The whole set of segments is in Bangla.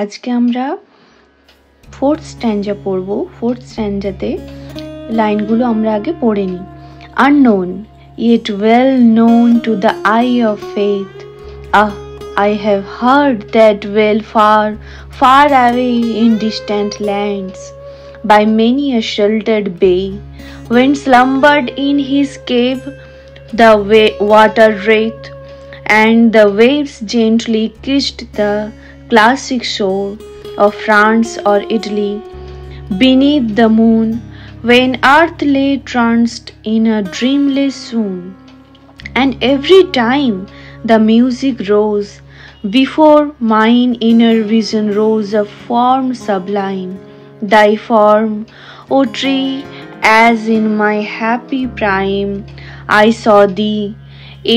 আজকে আমরা ফোর্থ স্ট্যান্জা পড়ব। ফোর্থ স্ট্যান্জাতে লাইনগুলো আমরা আগে পড়ে নিই। Unknown, yet well known to the eye of faith. Ah, I have heard that well far, far away in distant lands, by many a sheltered bay, when slumbered in his cave the water wraith, and the waves gently kissed the classic shore of France or Italy, beneath the moon, when earth lay tranced in a dreamless swoon. And every time the music rose, before mine inner vision rose a form sublime, thy form, O tree, as in my happy prime I saw thee,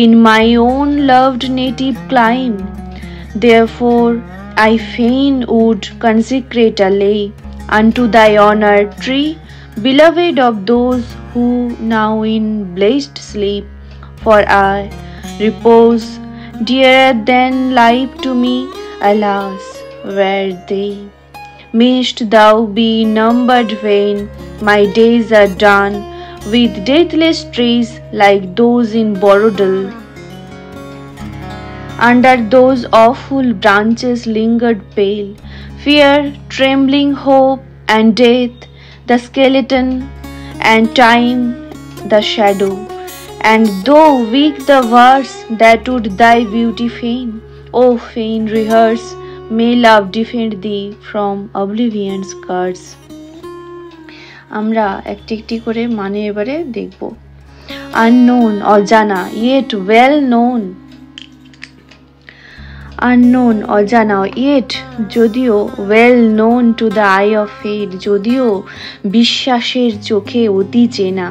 in my own loved native clime. Therefore I fain would consecrate a lay unto thy honor, tree, beloved of those who now in blessed sleep, for I repose, dearer than life to me, alas, were they. Mayst thou be numbered when my days are done, with deathless trees like those in Borodil. Under those awful branches lingered pale fear, trembling hope, and death, the skeleton, and time, the shadow. And though weak the verse that would thy beauty feign, O fain rehearse, may love defend thee from oblivion's curse. আমরা একটি একটি করে মানে এবারে দেখব। Unknown, অজানা, yet well known. Unknown, অজানা, yet যদিও, well known to the eye of faith, যদিও বিশ্বাসের চোখে অতি চেনা।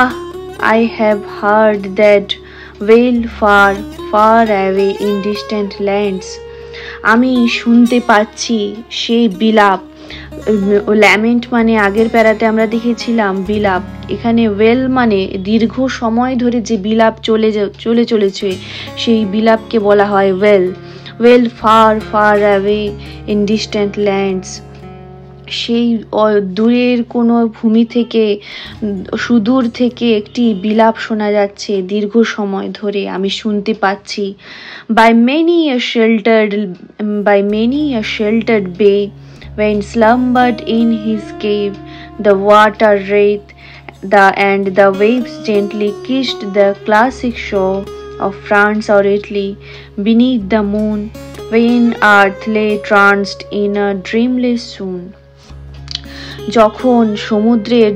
Ah, I have heard that well far, far away in distant lands. আমি শুনতে পাচ্ছি সেই বিলাপ। ল্যামেন্ট মানে আগের প্যারাতে আমরা দেখেছিলাম বিলাপ, এখানে ওয়েল মানে দীর্ঘ সময় ধরে যে বিলাপ চলে চলেছে সেই বিলাপকে বলা হয় well. Well far far away in distant lands, সেই দূরের কোনো ভূমি থেকে, সুদূর থেকে একটি বিলাপ শোনা যাচ্ছে দীর্ঘ সময় ধরে আমি শুনতে পাচ্ছি। By many a sheltered bay, when slumbered in his cave the water wraith, and the waves gently kissed the classic shore of France or Italy, beneath the moon, when earth lay tranced in a dreamless swoon. যখন সমুদ্রের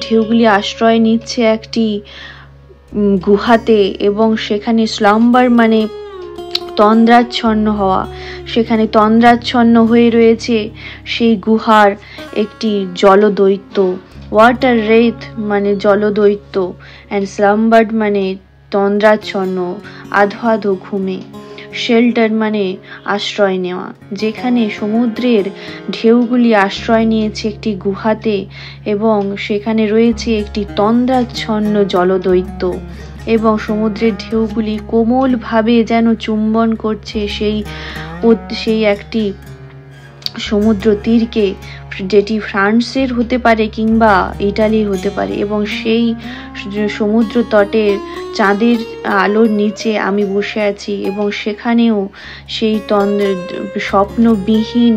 ঢেউগুলি আশ্রয় নিচ্ছে একটি গুহাতে, এবং সেখানে স্লাম্বার মানে তন্দ্রাচ্ছন্ন হওয়া, সেখানে তন্দ্রাচ্ছন্ন হয়ে রয়েছে সেই গুহার একটি জলদৈত্য। ওয়াটার রেথ মানে জলদৈত্য, অ্যান্ড স্লাম্বার্ড মানে তন্দ্রাচ্ছন্ন, আধো আধো ঘুমে। শেল্টার মানে আশ্রয় নেওয়া, যেখানে সমুদ্রের ঢেউগুলি আশ্রয় নিয়েছে একটি গুহাতে এবং সেখানে রয়েছে একটি তন্দ্রাচ্ছন্ন জলদৈত্য, এবং সমুদ্রের ঢেউগুলি কোমলভাবে যেন চুম্বন করছে সেই একটি সমুদ্র তীরকে, যেটি ফ্রান্সের হতে পারে কিংবা ইটালির হতে পারে, এবং সেই সমুদ্র তটের চাঁদের আলোর নিচে আমি বসে আছি, এবং সেখানেও সেই স্বপ্নবিহীন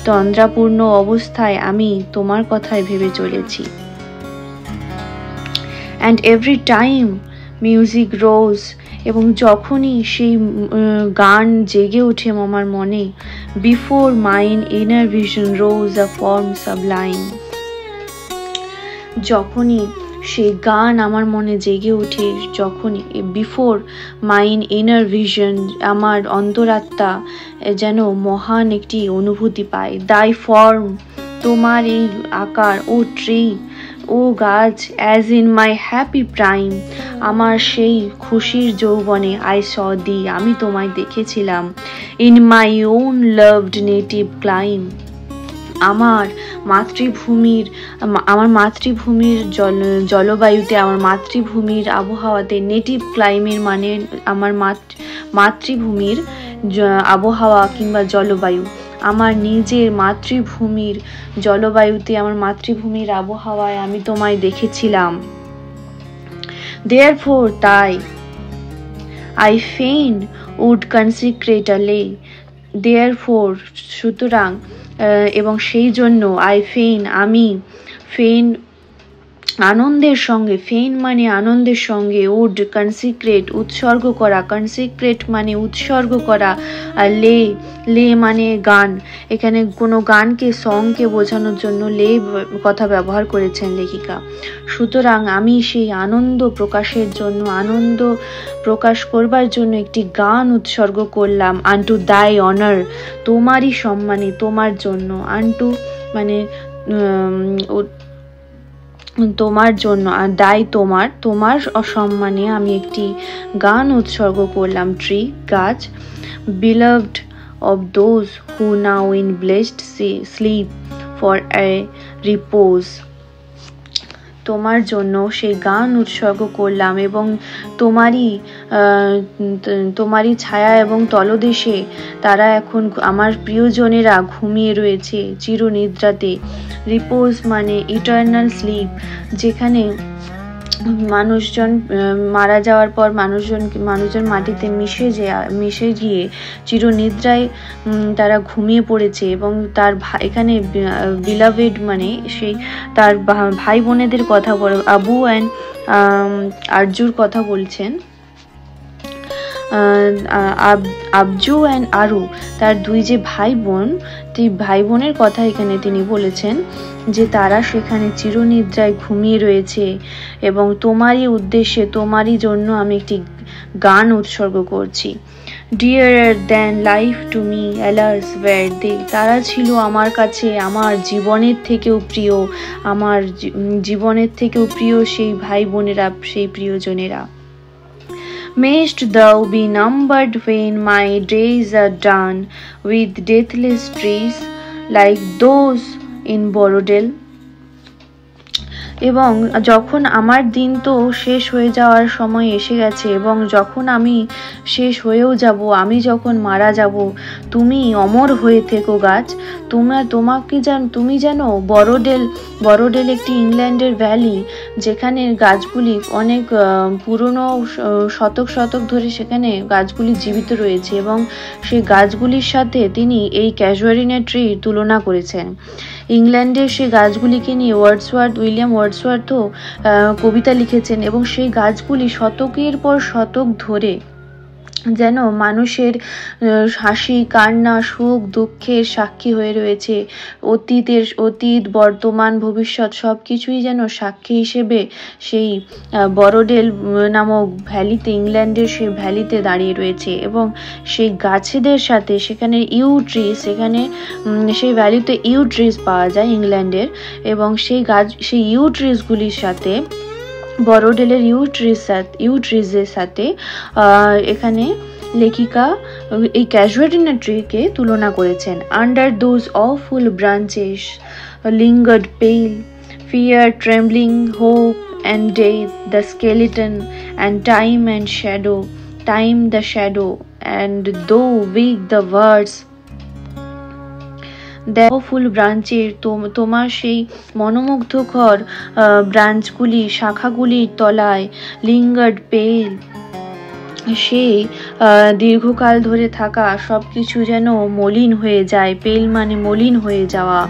তন্দ্রাপূর্ণ অবস্থায় আমি তোমার কথাই ভেবে চলেছি। And every time music rose, এবং যখনই সেই গান জেগে ওঠে আমার মনে, before mine inner vision rose a form sublime, যখনই সেই গান আমার মনে জেগে ওঠে, যখনই বিফোর মাইন ইনার ভিশন, আমার অন্তরাত্মা যেন মহান একটি অনুভূতি পায়। দাই ফর্ম, তোমার এই আকার, ও ট্রি, ও গাছ, as in my happy prime, আমার সেই খুশির যৌবনে, আই স দি, আমি তোমায় দেখেছিলাম, in my own loved native clime, আমার মাতৃভূমির জলবায়ুতে, আমার মাতৃভূমির আবহাওয়াতে। নেটিভ ক্লাইমের মানে আমার মাতৃভূমির আবহাওয়া কিংবা জলবায়ু, আমার নিজের মাতৃভূমির জলবায়ুতে, আমার মাতৃভূমির আবহাওয়ায় আমি তোমায় দেখেছিলাম। Therefore, তাই I fain would consecrate a lay. Therefore, সুতরাং এবং সেই জন্য I fain আমি, fain আনন্দের সঙ্গে, ফেইন মানে আনন্দের সঙ্গে, উড কনসিক্রেট উৎসর্গ করা, কনসিক্রেট মানে উৎসর্গ করা, আর লে, লে মানে গান। এখানে কোনো গানকে, সংকে বোঝানোর জন্য লে কথা ব্যবহার করেছেন লেখিকা। সুতরাং আমি সেই আনন্দ প্রকাশের জন্য, আনন্দ প্রকাশ করবার জন্য একটি গান উৎসর্গ করলাম। আনটু দাই অনার, তোমারই সম্মানে, তোমার জন্য। আনটু মানে তোমার জন্য, আর দায় তোমার, তোমার অসম্মানে আমি একটি গান উৎসর্গ করলাম। ট্রি গাছ, beloved of those who now in blessed sleep for a repose, তোমার জন্য সেই গান উৎসর্গ করলাম এবং তোমারই ছায়া এবং তলদেশে তারা এখন, আমার প্রিয়জনেরা ঘুমিয়ে রয়েছে চিরনিদ্রাতে। রিপোজ মানে ইটার্নাল স্লিপ, যেখানে মানুষজন মারা যাওয়ার পর মানুষজন মাটিতে মিশে গিয়ে চিরনিদ্রায় তারা ঘুমিয়ে পড়েছে। এবং তার এখানে বিলাভেড মানে সেই তার ভাই বোনেদের কথা বলে, আবু অ্যান্ড আরজুর কথা বলছেন। আবজু অ্যান্ড আরু, তার দুই যে ভাই বোনের কথা এখানে তিনি বলেছেন, যে তারা সেখানে চিরনিদ্রায় ঘুমিয়ে রয়েছে এবং তোমারই উদ্দেশ্যে, তোমারই জন্য আমি একটি গান উৎসর্গ করছি। Dearer than life to me, alas were they, তারা ছিল আমার কাছে আমার জীবনের থেকেও প্রিয়, আমার জীবনের থেকেও প্রিয় সেই ভাই বোনেরা, সেই প্রিয়জনেরা। Mayst thou be numbered when my days are done with deathless trees like those in Borodale, এবং যখন আমার দিন তো শেষ হয়ে যাওয়ার সময় এসে গেছে, এবং যখন আমি শেষ হয়েও যাব, আমি যখন মারা যাব, তুমি অমর হয়ে থেকো গাছ। তুমি জানো বরোডেল একটি ইংল্যান্ডের ভ্যালি, যেখানে গাছগুলি অনেক পুরনো, শতক ধরে সেখানে গাছগুলি জীবিত রয়েছে, এবং সেই গাছগুলির সাথে তিনি এই ক্যাজুয়ারিনা ট্রির তুলনা করেছেন। ইংল্যান্ডের সেই গাছগুলিকে নিয়ে উইলিয়াম ওয়ার্ডসওয়ার্থও কবিতা লিখেছেন, এবং সেই গাছগুলি শতকের পর শতক ধরে যেন মানুষের হাসি, কান্না, সুখ, দুঃখের সাক্ষী হয়ে রয়েছে। অতীত, বর্তমান, ভবিষ্যৎ সব কিছুই যেন সাক্ষী হিসেবে সেই বরোডেল নামক ভ্যালিতে, ইংল্যান্ডের সেই ভ্যালিতে দাঁড়িয়ে রয়েছে। এবং সেই গাছেদের সাথে সেখানে সেই ভ্যালিতে ইউ ট্রিজ পাওয়া যায় ইংল্যান্ডের, এবং সেই ইউ ট্রিজগুলির সাথে, বরোডেলের ইউ ট্রিজের সাথে এখানে লেখিকা এই ক্যাজুয়ারিনা ট্রিকে তুলনা করেছেন। Under those awful branches lingered pale, fear, trembling, hope and death, the skeleton, and time the shadow, and though weak the words, ফুল ব্রাঞ্চের, তোমার সেই মনোমুগ্ধকর ব্রাঞ্চগুলি, শাখাগুলির তলায়, লিঙ্গার্ড পেল, সেই দীর্ঘকাল ধরে থাকা সবকিছু যেন মলিন হয়ে যায়। পেল মানে মলিন হয়ে যাওয়া,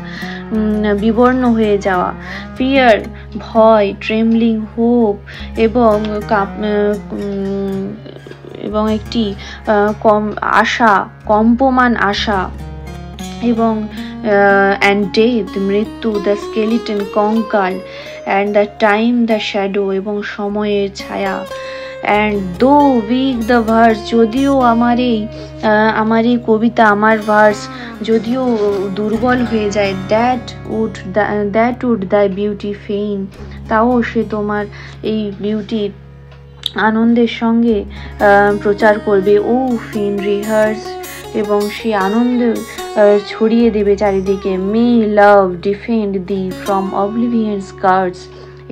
বিবর্ণ হয়ে যাওয়া। ফিয়ার ভয়, ট্রেমলিং হোপ, এবং একটি আশা, কম্পমান আশা, এবং and death মৃত্যু, the skeleton কঙ্কাল, and the time the shadow এবং সময়ের ছায়া। and though weak the verse, যদিও আমার এই কবিতা, আমার ভার্স যদিও দুর্বল হয়ে যায়, that would thy beauty fain, তাও সে তোমার এই বিউটির আনন্দের সঙ্গে প্রচার করবে। ও ফিন রিহার্স, এবং সে আনন্দ ছড়িয়ে দেবে চারিদিকে। মে লাভ ডিফেন্ড দি ফ্রম অবলিভিয়ানস গার্ডস,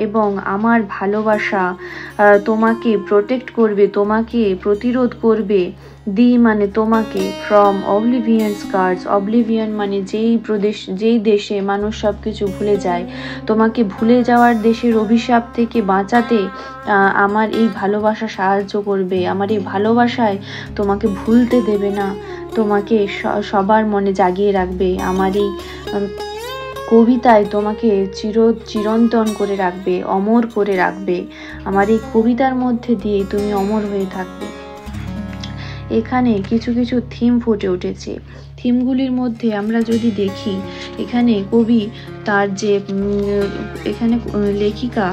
এবং আমার ভালোবাসা তোমাকে প্রোটেক্ট করবে, তোমাকে প্রতিরোধ করবে দি মানে তোমাকে, ফ্রম অবলিভিয়ান স্কার্স, অবলিভিয়ান মানে যেই দেশে মানুষ সব কিছু ভুলে যায়, তোমাকে ভুলে যাওয়ার দেশের অভিশাপ থেকে বাঁচাতে আমার এই ভালোবাসা সাহায্য করবে। আমার এই ভালোবাসায় তোমাকে ভুলতে দেবে না, তোমাকে সবার মনে জাগিয়ে রাখবে। আমার এই কবিতায় তোমাকে চিরন্তন করে রাখবে, অমর করে রাখবে। আমার এই কবিতার মধ্যে দিয়ে তুমি অমর হয়ে থাকবে। এখানে কিছু কিছু থিম ফুটে উঠেছে। থিমগুলির মধ্যে আমরা যদি দেখি, এখানে কবি তার যে এখানে লেখিকা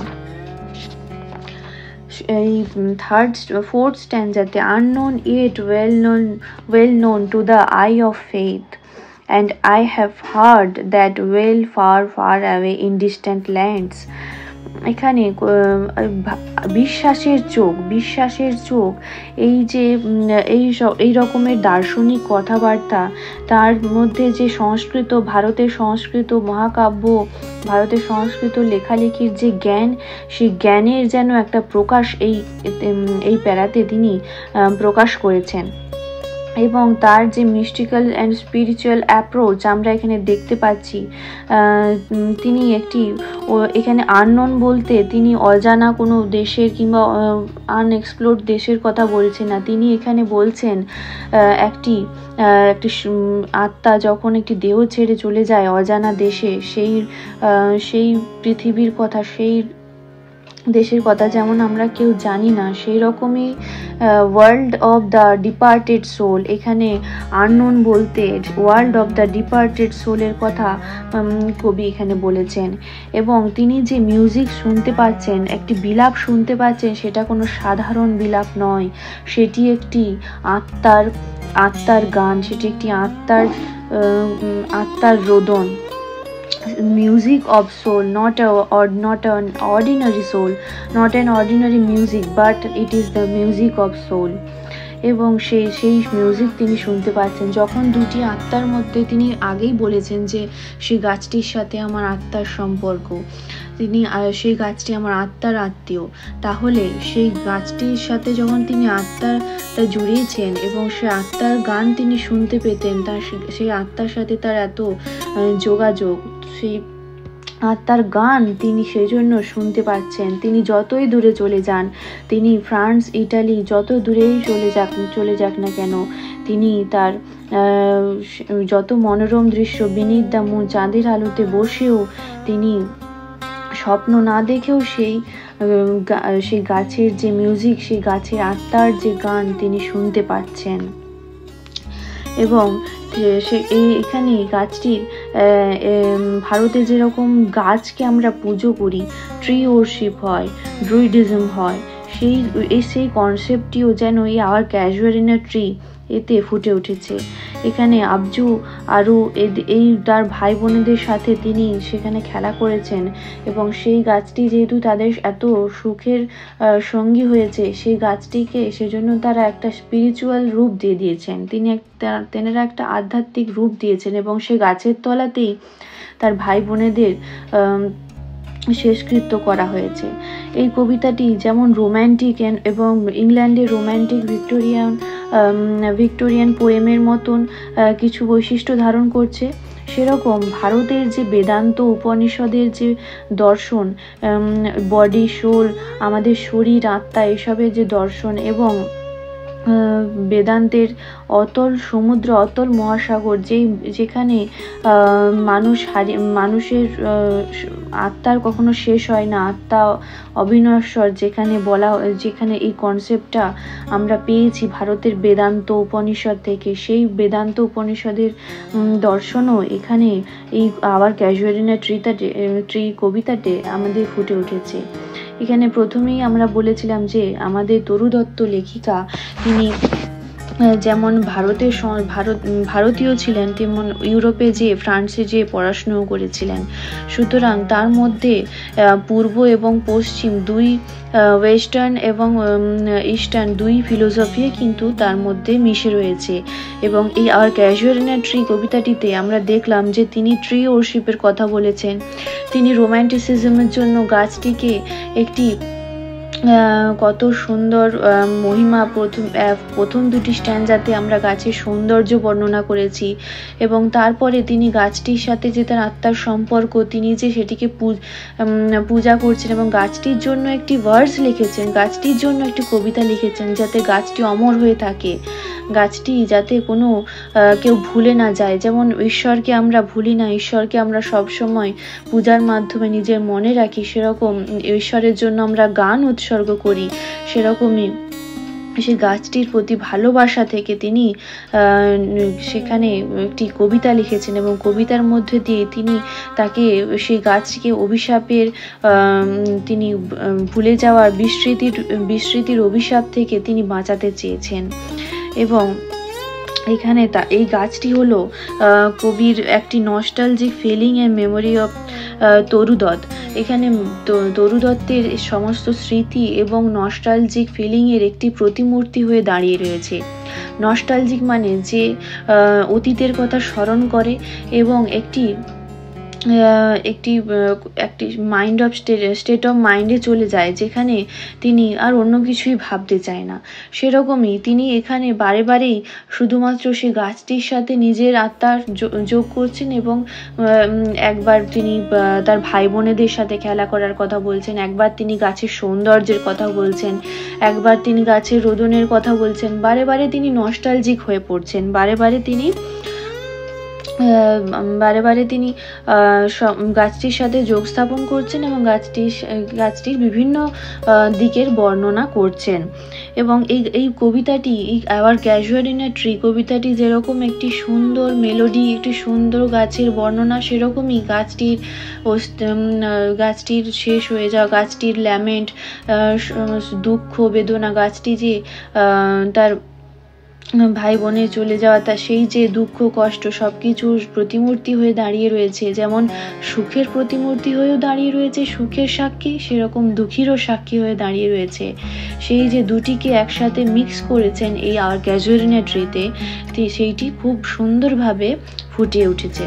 এই fourth স্ট্যান্জাতে unknown yet well known to the eye of faith, and I have heard that well far away in distant lands. এখানে বিশ্বাসের চোখ এই যে এই রকমের দার্শনিক কথাবার্তা, তার মধ্যে যে ভারতের সংস্কৃত মহাকাব্য, ভারতের সংস্কৃত লেখালেখির যে জ্ঞান, সেই জ্ঞানের যেন একটা প্রকাশ এই প্যারাতে তিনি প্রকাশ করেছেন। এবং তার যে মিস্টিক্যাল অ্যান্ড স্পিরিচুয়াল অ্যাপ্রোচ আমরা এখানে দেখতে পাচ্ছি। তিনি এখানে আননোন বলতে তিনি অজানা কোনো দেশের কিংবা আনএক্সপ্লোরড দেশের কথা বলছেন না। তিনি এখানে বলছেন একটি আত্মা যখন একটি দেহ ছেড়ে চলে যায় অজানা দেশে, সেই পৃথিবীর কথা, সেই দেশের কথা যেমন আমরা কেউ জানি না, সেই রকমই world of the departed soul. এখানে আননোন বলতে ওয়ার্ল্ড অফ দ্য ডিপার্টেড সোলের কথা কবি এখানে বলেছেন। এবং তিনি যে মিউজিক শুনতে পাচ্ছেন, একটি বিলাপ শুনতে পাচ্ছেন, সেটা কোনো সাধারণ বিলাপ নয়, সেটি একটি আত্মার গান, সেটি একটি আত্মার রোদন। Music of soul, not an ordinary soul, not an ordinary music, but it is the music of soul. এবং সেই মিউজিক তিনি শুনতে পাচ্ছেন যখন দুটি আত্মার মধ্যে, তিনি আগেই বলেছেন যে সেই গাছটির সাথে আমার আত্মার সম্পর্ক, সেই গাছটি আমার আত্মার আত্মীয়। তাহলে সেই গাছটির সাথে যখন তিনি আত্মাটা জুড়িয়েছেন এবং সেই আত্মার গান তিনি শুনতে পেতেন, সেই আত্মার সাথে তার এত যোগাযোগ, সেই আত্মার গান তিনি সেই জন্য শুনতে পাচ্ছেন। তিনি যতই দূরে চলে যান, তিনি ফ্রান্স, ইটালি যত দূরেই চলে যাক না কেন, তিনি তার যত মনোরম দৃশ্য, বিনীত দ্য মুন, চাঁদের আলোতে বসেও তিনি স্বপ্ন না দেখেও সেই গাছের যে মিউজিক, সেই গাছের আত্মার যে গান তিনি শুনতে পাচ্ছেন। এবং এখানে গাছটির ভারতে যেরকম গাছকে আমরা পুজো করি, ট্রি ওরশিপ হয়, ড্রুইডিজম হয়, সেই কনসেপ্টটিও যেন এই our casuarina tree এতে ফুটে উঠেছে। এখানে আবজু আরও এই তার ভাই বোনেদের সাথে তিনি সেখানে খেলা করেছেন এবং সেই গাছটি যেহেতু তাদের এত সুখের সঙ্গী হয়েছে, সেই গাছটিকে সেজন্য তারা একটা স্পিরিচুয়াল রূপ দিয়ে দিয়েছেন। তেনারা একটা আধ্যাত্মিক রূপ দিয়েছেন এবং সেই গাছের তলাতেই তার ভাই বোনেদের শেষকৃত্য করা হয়েছে। এই কবিতাটি যেমন রোম্যান্টিক এবং ইংল্যান্ডের রোম্যান্টিক ভিক্টোরিয়ান পোয়েমের মতন কিছু বৈশিষ্ট্য ধারণ করছে, সেরকম ভারতের যে বেদান্ত উপনিষদের যে দর্শন, বডি সোল, আমাদের শরীর আত্মা, এসবের যে দর্শন এবং বেদান্তের অতল সমুদ্র, অতল মহাসাগর, যেখানে মানুষের আত্মার কখনো শেষ হয় না, আত্মা অবিনশ্বর, যেখানে এই কনসেপ্টটা আমরা পেয়েছি ভারতের বেদান্ত উপনিষদ থেকে, সেই বেদান্ত উপনিষদের দর্শনও এখানে এই our casuarina tree কবিতাতে আমাদের ফুটে উঠেছে। এখানে প্রথমেই আমরা বলেছিলাম যে আমাদের তরু দত্ত লেখিকা, তিনি যেমন ভারতীয় ছিলেন, তেমন ইউরোপে ফ্রান্সে পড়াশুনো করেছিলেন। সুতরাং তার মধ্যে পূর্ব এবং পশ্চিম দুই, ওয়েস্টার্ন এবং ইস্টার্ন দুই ফিলোসফি কিন্তু তার মধ্যে মিশে রয়েছে। এবং এই our casuarina tree কবিতাটিতে আমরা দেখলাম যে তিনি ট্রি ওরশিপের কথা বলেছেন। তিনি রোম্যান্টিসিজমের জন্য গাছটিকে একটি কত সুন্দর মহিমা প্রথম দুটি স্ট্যান্জাতে আমরা গাছের সৌন্দর্য বর্ণনা করেছি, এবং তারপরে তিনি গাছটির সাথে যে তার আত্মার সম্পর্ক, তিনি যে সেটিকে পূজা করছেন এবং গাছটির জন্য একটি ভার্স লিখেছেন, গাছটির জন্য একটি কবিতা লিখেছেন, যাতে গাছটি অমর হয়ে থাকে, গাছটি যাতে কোনো কেউ ভুলে না যায়। যেমন ঈশ্বরকে আমরা ভুলি না, ঈশ্বরকে আমরা সবসময় পূজার মাধ্যমে নিজের মনে রাখি, সেরকম ঈশ্বরের জন্য আমরা গান উৎসর্গ করি, সেরকমই সেই গাছটির প্রতি ভালোবাসা থেকে তিনি সেখানে একটি কবিতা লিখেছেন, এবং কবিতার মধ্যে দিয়ে তিনি তাকে সেই গাছকে অভিশাপের তিনি ভুলে যাওয়ার বিস্মৃতির অভিশাপ থেকে তিনি বাঁচাতে চেয়েছেন। এবং এখানে এই গাছটি হলো কবির একটি nostalgic feeling and memory of Toru Dutt. এখানে তরুদত্তের সমস্ত স্মৃতি এবং নস্টালজিক ফিলিংয়ের একটি প্রতিমূর্তি হয়ে দাঁড়িয়ে রয়েছে। নস্টালজিক মানে যে অতীতের কথা স্মরণ করে এবং একটি স্টেট অফ মাইন্ডে চলে যায়, যেখানে তিনি আর অন্য কিছুই ভাবতে চায় না। সেরকমই তিনি এখানে বারে বারেই শুধুমাত্র সে গাছটির সাথে নিজের আত্মার যোগ করছেন, এবং একবার তিনি তার ভাই বোনেদের সাথে খেলা করার কথা বলছেন, একবার তিনি গাছের সৌন্দর্যের কথা বলছেন, একবার তিনি গাছের রোদনের কথা বলছেন। বারে বারে তিনি নস্টালজিক হয়ে পড়ছেন, বারে বারে তিনি গাছটির সাথে যোগ স্থাপন করছেন এবং গাছটির বিভিন্ন দিকের বর্ণনা করছেন। এবং এই কবিতাটি, our casuarina tree কবিতাটি যেরকম একটি সুন্দর মেলোডি, একটি সুন্দর গাছের বর্ণনা, সেরকমই গাছটির শেষ হয়ে যাওয়া, গাছটির ল্যামেন্ট, দুঃখ বেদনা, গাছটি যে তার ভাই বোনের চলে যাওয়া, তা সেই যে দুঃখ কষ্ট সবকিছুর প্রতিমূর্তি হয়ে দাঁড়িয়ে রয়েছে। যেমন সুখের প্রতিমূর্তি হয়েও দাঁড়িয়ে রয়েছে সুখের সাক্ষী, সেরকম দুঃখেরও সাক্ষী হয়ে দাঁড়িয়ে রয়েছে। সেই যে দুটিকে একসাথে মিক্স করেছেন এই আওয়ার ক্যাজুয়াল ইন আ ট্রিতে, সেইটি খুব সুন্দরভাবে ফুটিয়ে উঠেছে।